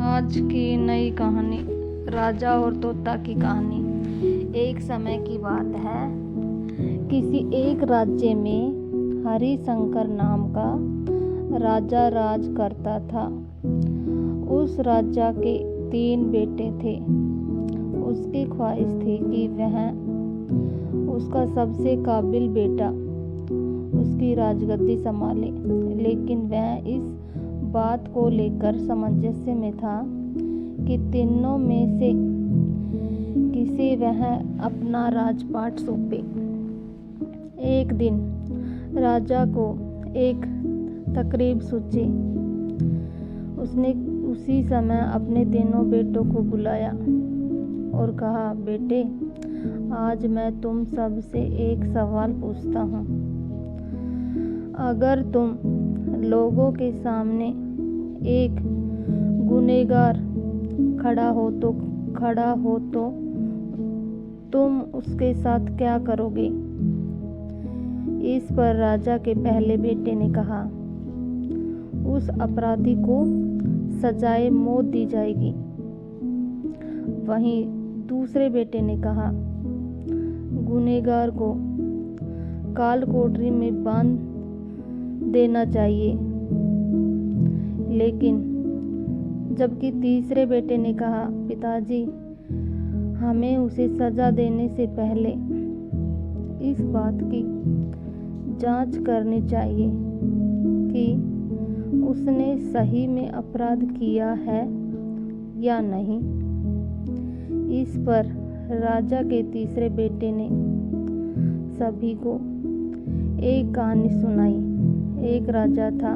आज की नई कहानी राजा और तोता की कहानी। एक समय की बात है, किसी एक राज्य में हरिशंकर नाम का राजा राज करता था। उस राजा के 3 बेटे थे। उसकी ख्वाहिश थी कि वह उसका सबसे काबिल बेटा उसकी राजगद्दी संभाले, लेकिन वह इस बात को लेकर सामंजस्य में था कि तीनों में से किसे वह अपना राजपाट सौंपे। एक दिन राजा को एक तकरीब सूझी। उसने उसी समय अपने तीनों बेटों को बुलाया और कहा, बेटे, आज मैं तुम सब से एक सवाल पूछता हूँ। अगर तुम लोगों के सामने एक गुनहगार खड़ा हो तो तुम उसके साथ क्या करोगे? इस पर राजा के पहले बेटे ने कहा, उस अपराधी को सजाए मौत दी जाएगी। वहीं दूसरे बेटे ने कहा, गुनहगार को काल कोठरी में बांध देना चाहिए। लेकिन जबकि तीसरे बेटे ने कहा, पिताजी, हमें उसे सजा देने से पहले इस बात की जांच करनी चाहिए कि उसने सही में अपराध किया है या नहीं। इस पर राजा के तीसरे बेटे ने सभी को एक कहानी सुनाई। एक राजा था,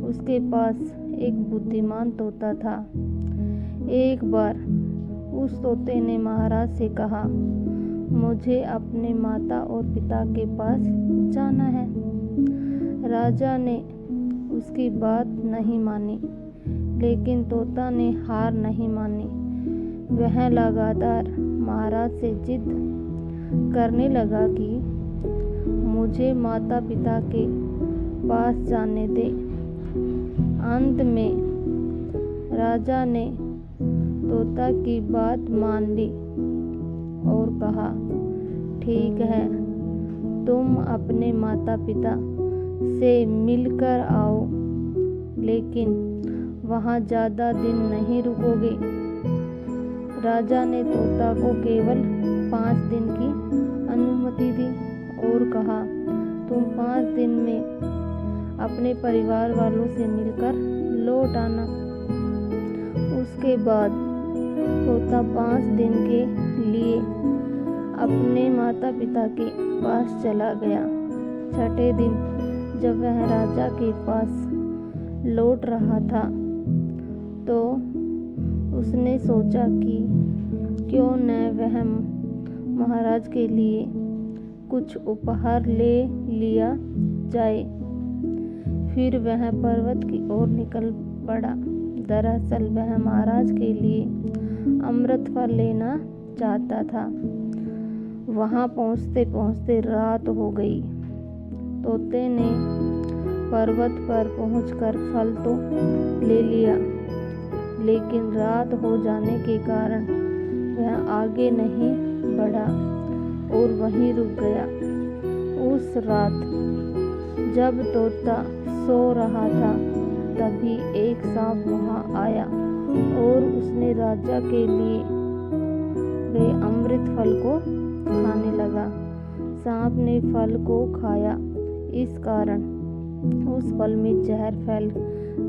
उसके पास एक बुद्धिमान तोता था। एक बार उस तोते ने महाराज से कहा, मुझे अपने माता और पिता के पास जाना है। राजा ने उसकी बात नहीं मानी, लेकिन तोता ने हार नहीं मानी। वह लगातार महाराज से जिद करने लगा कि मुझे माता पिता के पास जाने दे। अंत में राजा ने तोता की बात मान ली और कहा, ठीक है, तुम अपने माता पिता से मिलकर आओ, लेकिन वहाँ ज़्यादा दिन नहीं रुकोगे। राजा ने तोता को केवल 5 दिन की अनुमति दी और कहा, तुम 5 दिन में अपने परिवार वालों से मिलकर लौट आना। उसके बाद तोता 5 दिन के लिए अपने माता पिता के पास चला गया। छठे दिन जब वह राजा के पास लौट रहा था तो उसने सोचा कि क्यों न वह महाराज के लिए कुछ उपहार ले लिया जाए। फिर वह पर्वत की ओर निकल पड़ा। दरअसल वह महाराज के लिए अमृत फल लेना चाहता था। वहां पहुंचते पहुंचते रात हो गई। तोते ने पर्वत पर पहुंचकर फल तो ले लिया, लेकिन रात हो जाने के कारण वह आगे नहीं बढ़ा और वहीं रुक गया। उस रात जब तोता सो रहा था, तभी एक सांप वहां आया और उसने राजा के लिए गए अमृत फल को खाने लगा। सांप ने फल को खाया, इस कारण उस फल में जहर फैल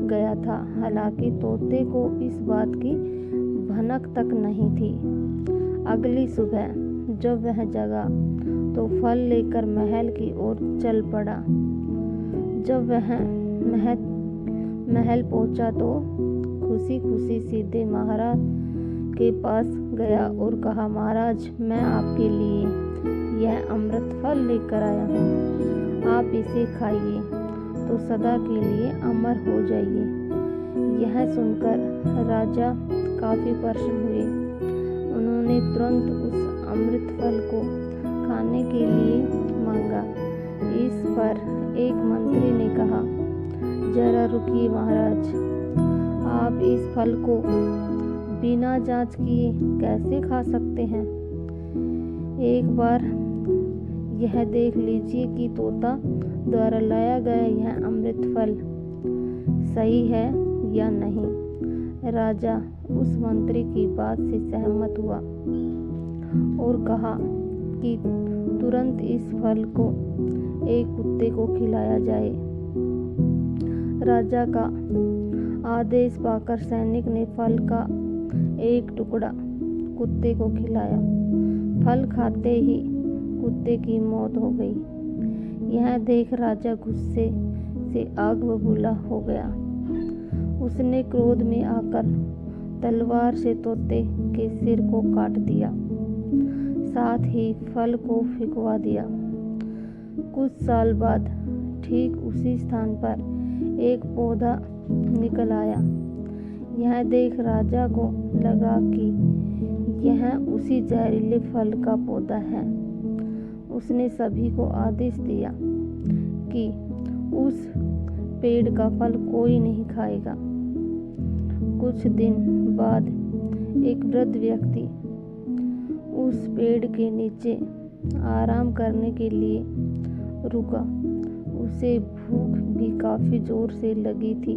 गया था। हालांकि तोते को इस बात की भनक तक नहीं थी। अगली सुबह जब वह जगा तो फल लेकर महल की ओर चल पड़ा। जब वह महल पहुंचा तो खुशी खुशी सीधे महाराज के पास गया और कहा, महाराज, मैं आपके लिए यह अमृत फल लेकर आया हूँ। आप इसे खाइए तो सदा के लिए अमर हो जाइए। यह सुनकर राजा काफी प्रसन्न हुए। उन्होंने तुरंत उस अमृत फल को खाने के लिए मांगा। इस पर एक मंत्री ने कहा, जरा रुकिए महाराज, आप इस फल को बिना जांच किए कैसे खा सकते हैं? एक बार यह देख लीजिए कि तोता द्वारा लाया गया यह अमृत फल सही है या नहीं। राजा उस मंत्री की बात से सहमत हुआ और कहा कि तुरंत इस फल को एक कुत्ते को खिलाया जाए। राजा का आदेश पाकर सैनिक ने फल का एक टुकड़ा कुत्ते को खिलाया। फल खाते ही कुत्ते की मौत हो गई। यह देख राजा गुस्से से आग बबूला हो गया। उसने क्रोध में आकर तलवार से तोते के सिर को काट दिया, साथ ही फल को फेंकवा दिया। कुछ साल बाद ठीक उसी स्थान पर एक पौधा निकल आया। यह देख राजा को लगा कि यह उसी जहरीले फल का पौधा है। उसने सभी को आदेश दिया कि उस पेड़ का फल कोई नहीं खाएगा। कुछ दिन बाद एक वृद्ध व्यक्ति उस पेड़ के नीचे आराम करने के लिए रुका। उसे भूख भी काफी जोर से लगी थी।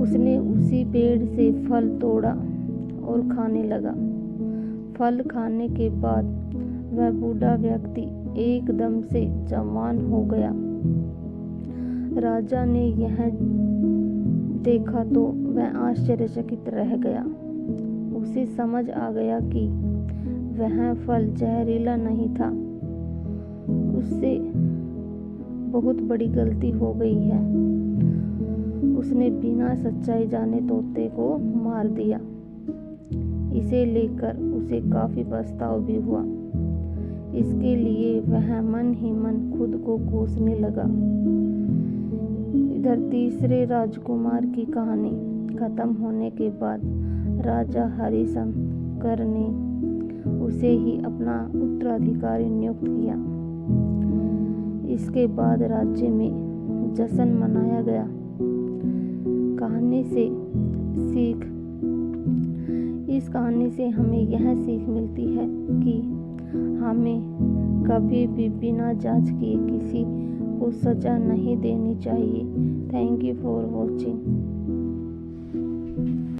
उसने उसी पेड़ से फल तोड़ा और खाने लगा। फल खाने के बाद वह बूढ़ा व्यक्ति एकदम से जवान हो गया। राजा ने यह देखा तो वह आश्चर्यचकित रह गया। उसे समझ आ गया कि वह फल जहरीला नहीं था। उससे बहुत बड़ी गलती हो गई है। उसने बिना सच्चाई जाने तोते को मार दिया। इसे लेकर उसे काफी पछतावा भी हुआ। इसके लिए वह मन ही मन खुद को कोसने लगा। इधर तीसरे राजकुमार की कहानी खत्म होने के बाद राजा हरिशंकर ने उसे ही अपना उत्तराधिकारी नियुक्त किया। इसके बाद राज्य में जश्न मनाया गया। इस कहानी से हमें यह सीख मिलती है कि हमें कभी भी बिना जांच किए किसी को सजा नहीं देनी चाहिए। Thank you for watching.